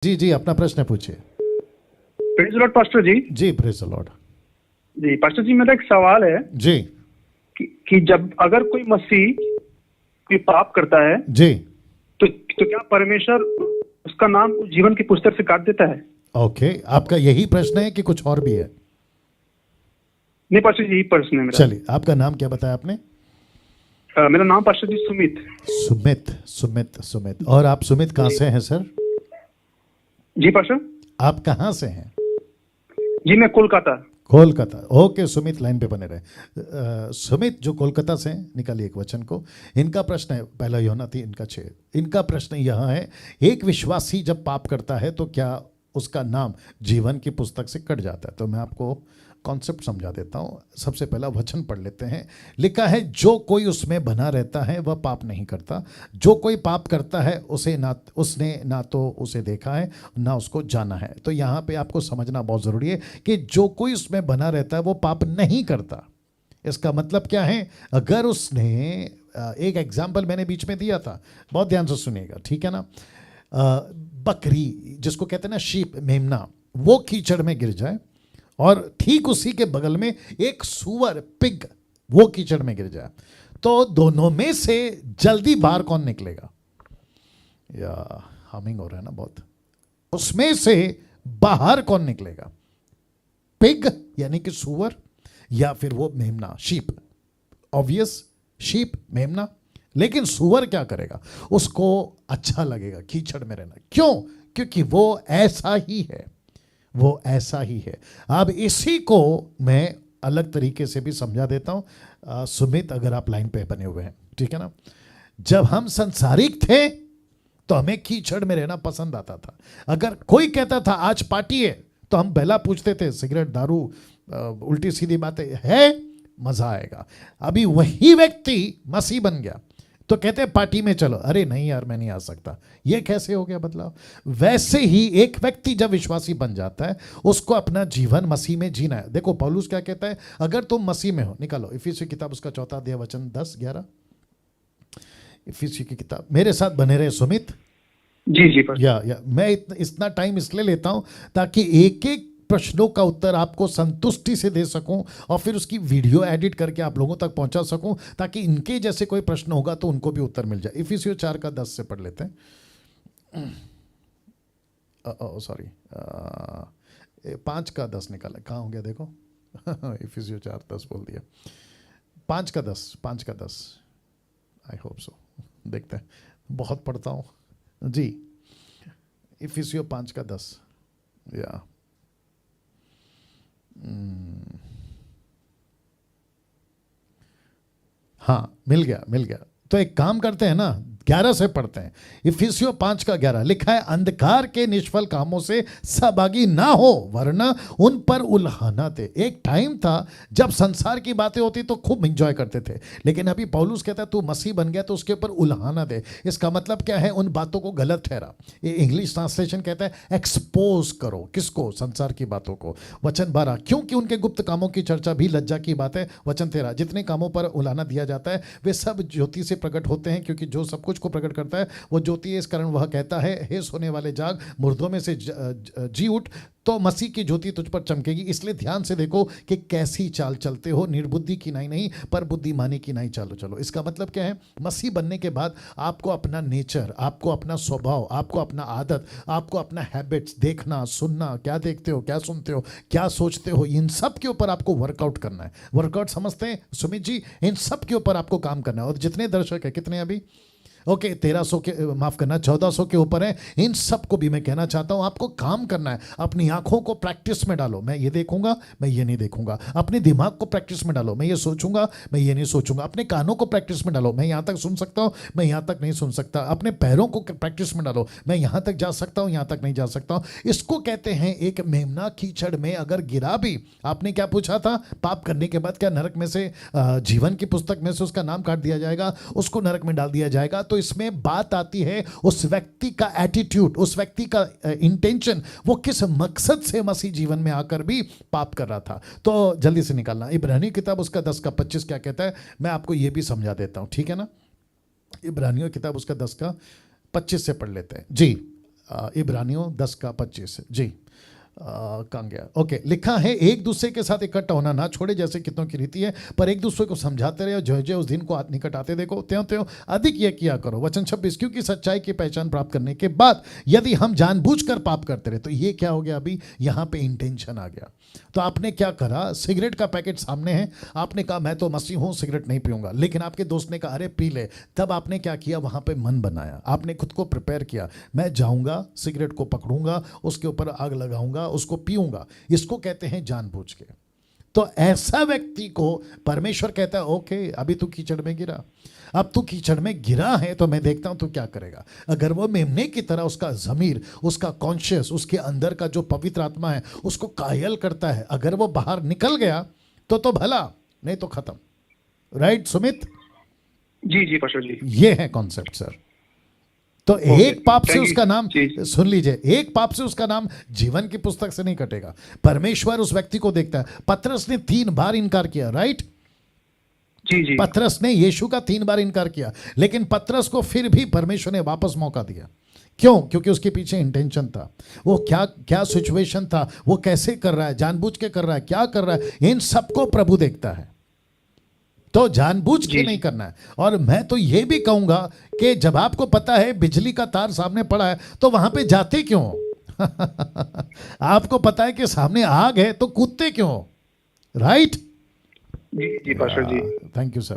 जी जी, अपना प्रश्न पूछिए। Praise lord pastor ji. जी, प्रेज द लॉर्ड। जी पास्टर जी, मेरा एक सवाल है जी कि जब अगर कोई मसीह कोई पाप करता है जी। तो क्या परमेश्वर उसका नाम जीवन की पुस्तक से काट देता है? ओके, आपका यही प्रश्न है कि कुछ और भी है? नहीं पास्टर जी, यही प्रश्न है मेरा। चलिए, आपका नाम क्या बताया आपने? मेरा नाम पास्टर जी सुमित। सुमित सुमित सुमित। और आप सुमित कहाँ जी से हैं सर? जी पास्टर आप कहाँ से हैं? जी, मैं कोलकाता। कोलकाता। ओके सुमित, लाइन पे बने रहे। सुमित जो कोलकाता से हैं, निकालिए एक वचन को। इनका प्रश्न है, पहला यूहन्ना 3 इनका 6। इनका प्रश्न यहाँ है, एक विश्वासी जब पाप करता है तो क्या उसका नाम जीवन की पुस्तक से कट जाता है? तो मैं आपको कॉन्सेप्ट समझा देता हूँ। सबसे पहला वचन पढ़ लेते हैं। लिखा है, जो कोई उसमें बना रहता है वह पाप नहीं करता। जो कोई पाप करता है उसने ना तो उसे देखा है ना उसको जाना है। तो यहाँ पे आपको समझना बहुत ज़रूरी है कि जो कोई उसमें बना रहता है वो पाप नहीं करता। इसका मतलब क्या है? अगर उसने एक एग्जाम्पल मैंने बीच में दिया था, बहुत ध्यान से सुनिएगा, ठीक है ना? बकरी जिसको कहते हैं ना शीप, मेमना, वो कीचड़ में गिर जाए और ठीक उसी के बगल में एक सुअर, पिग, वो कीचड़ में गिर जाए, तो दोनों में से जल्दी बाहर कौन निकलेगा? या हमिंग हो रहा है ना बहुत। उसमें से बाहर कौन निकलेगा? पिग यानी कि सुअर, या फिर वो मेमना, शीप? ऑब्वियस, शीप, मेमना। लेकिन सुअर क्या करेगा? उसको अच्छा लगेगा कीचड़ में रहना। क्यों? क्योंकि वो ऐसा ही है, वो ऐसा ही है। अब इसी को मैं अलग तरीके से भी समझा देता हूं। सुमित, अगर आप लाइन पे बने हुए हैं, ठीक है ना? जब हम संसारिक थे तो हमें कीचड़ में रहना पसंद आता था। अगर कोई कहता था आज पार्टी है, तो हम पहला पूछते थे, सिगरेट, दारू, उल्टी सीधी बातें है, मजा आएगा। अभी वही व्यक्ति मसीह बन गया तो कहते हैं पार्टी में चलो, अरे नहीं यार मैं नहीं आ सकता। ये कैसे हो गया बदलाव? वैसे ही एक व्यक्ति जब विश्वासी बन जाता है, उसको अपना जीवन मसीह में जीना है। देखो पौलुस क्या कहता है, अगर तुम मसीह में हो, निकालो इफिसियों की किताब उसका 4 अध्याय वचन 10-11। इफिसियों की किताब, मेरे साथ बने रहे सुमित। जी जी पास्टर। या मैं इतना टाइम इसलिए लेता हूं ताकि एक एक प्रश्नों का उत्तर आपको संतुष्टि से दे सकूं और फिर उसकी वीडियो एडिट करके आप लोगों तक पहुंचा सकूं, ताकि इनके जैसे कोई प्रश्न होगा तो उनको भी उत्तर मिल जाए। इफिसियों 4:10 से पढ़ लेते हैं। सॉरी, 5:10 निकाला, कहाँ हो गया देखो। इफिसियों 4:10 बोल दिया। 5:10, 5:10। आई होप सो, देखते हैं, बहुत पढ़ता हूँ जी। इफिसियों 5:10। या हाँ, मिल गया मिल गया। तो एक काम करते हैं ना, 11 से पढ़ते हैं। इफिसियों 5:11 लिखा है, अंधकार के निष्फल कामों से सहभागी ना हो वरना उन पर उल्हाना दे। एक टाइम था जब संसार की बातें होती तो खूब एंजॉय करते थे, लेकिन अभी पौलुस कहता है तू मसीह बन गया तो उसके ऊपर उल्हाना दे। इसका मतलब क्या है? उन बातों को गलत ठहरा। ये इंग्लिश ट्रांसलेशन कहता है एक्सपोज करो। किसको? संसार की बातों को। वचन 12, क्योंकि उनके गुप्त कामों की चर्चा भी लज्जा की बात है। वचन 13, जितने कामों पर उल्हाना दिया जाता है वे सब ज्योति से प्रकट होते हैं, क्योंकि जो सब कुछ को प्रकट करता है वो ज्योति है। इस कारण वह कहता है, हे सोने वाले जाग, मुर्दों में से जी उठ, तो मसीह की ज्योति तुझ पर चमकेगी। इसलिए ध्यान से देखो कि कैसी चाल चलते हो, निर्बुद्धि की नहीं पर बुद्धिमानी की नहीं चालो चलो। इसका मतलब क्या है? मसीह बनने के बाद आपको अपना नेचर, आपको अपना स्वभाव, आपको अपना आदत, आपको अपना हैबिट्स, देखना सुनना, क्या देखते हो, क्या सुनते हो, क्या सोचते हो, इन सब के ऊपर आपको वर्कआउट करना है। वर्कआउट समझते हैं सुमित जी? इन सब के ऊपर आपको काम करना है। और जितने दर्शक है, कितने अभी? ओके, 1300 के, माफ करना, 1400 के ऊपर है। इन सब को भी मैं कहना चाहता हूं, आपको काम करना है। अपनी आंखों को प्रैक्टिस में डालो, मैं ये देखूंगा, मैं ये नहीं देखूंगा। अपने दिमाग को प्रैक्टिस में डालो, मैं ये सोचूंगा, मैं ये नहीं सोचूंगा। अपने कानों को प्रैक्टिस में डालो, मैं यहां तक सुन सकता हूं, मैं यहां तक नहीं सुन सकता। अपने पैरों को प्रैक्टिस में डालो, मैं यहां तक जा सकता हूं, यहां तक नहीं जा सकता हूं। इसको कहते हैं, एक मेमना कीचड़ में अगर गिरा भी, आपने क्या पूछा था? पाप करने के बाद क्या नरक में से, जीवन की पुस्तक में से उसका नाम काट दिया जाएगा, उसको नरक में डाल दिया जाएगा? तो इसमें बात आती है उस व्यक्ति का एटीट्यूड, उस व्यक्ति का इंटेंशन, वो किस मकसद से मसीह जीवन में आकर भी पाप कर रहा था। तो जल्दी से निकालना। इब्रानियों किताब उसका 10:25 क्या कहता है, मैं आपको ये भी समझा देता हूं, ठीक है ना? इब्रानियों किताब उसका 10:25 से पढ़ लेते हैं जी। इब्रानियों 10:25 जी। कहाँ गया? ओके, लिखा है एक दूसरे के साथ इकट्ठा होना ना छोड़े जैसे कितनों की रीति है, पर एक दूसरे को समझाते रहे, जो जो उस दिन को निकट आते देखो त्यों त्यों अधिक यह किया करो। वचन 26, क्योंकि सच्चाई की पहचान प्राप्त करने के बाद यदि हम जानबूझकर पाप करते रहे, तो ये क्या हो गया? अभी यहाँ पे इंटेंशन आ गया। तो आपने क्या करा? सिगरेट का पैकेट सामने है, आपने कहा मैं तो मसीह हूं, सिगरेट नहीं पीऊंगा, लेकिन आपके दोस्त ने कहा अरे पी ले। तब आपने क्या किया? वहां पे मन बनाया, आपने खुद को प्रिपेयर किया, मैं जाऊंगा, सिगरेट को पकड़ूंगा, उसके ऊपर आग लगाऊंगा, उसको पीऊंगा। इसको कहते हैं जानबूझ के। तो ऐसा व्यक्ति को परमेश्वर कहता है ओके, अभी तू कीचड़ में गिरा, अब तू कीचड़ में गिरा है तो मैं देखता हूं तू क्या करेगा। अगर वो मेमने की तरह उसका ज़मीर, उसका कॉन्शियस, उसके अंदर का जो पवित्र आत्मा है उसको कायल करता है, अगर वो बाहर निकल गया तो भला, नहीं तो खत्म। राइट सुमित? जी जी पास्टर जी। ये है कॉन्सेप्ट सर। तो एक पाप से उसका नाम, सुन लीजिए, एक पाप से उसका नाम जीवन की पुस्तक से नहीं कटेगा। परमेश्वर उस व्यक्ति को देखता है। पतरस ने 3 बार इनकार किया, राइट? जी जी। पतरस ने यीशु का 3 बार इनकार किया, लेकिन पतरस को फिर भी परमेश्वर ने वापस मौका दिया। क्यों? क्योंकि उसके पीछे इंटेंशन था। वो क्या क्या सिचुएशन था, वो कैसे कर रहा है, जानबूझ के कर रहा है, क्या कर रहा है, इन सबको प्रभु देखता है। तो जानबूझ के नहीं करना है। और मैं तो ये भी कहूंगा कि जब आपको पता है बिजली का तार सामने पड़ा है तो वहां पे जाते क्यों? आपको पता है कि सामने आग है तो कूदते क्यों? राइट? जी जी pastor ji. Thank you sir.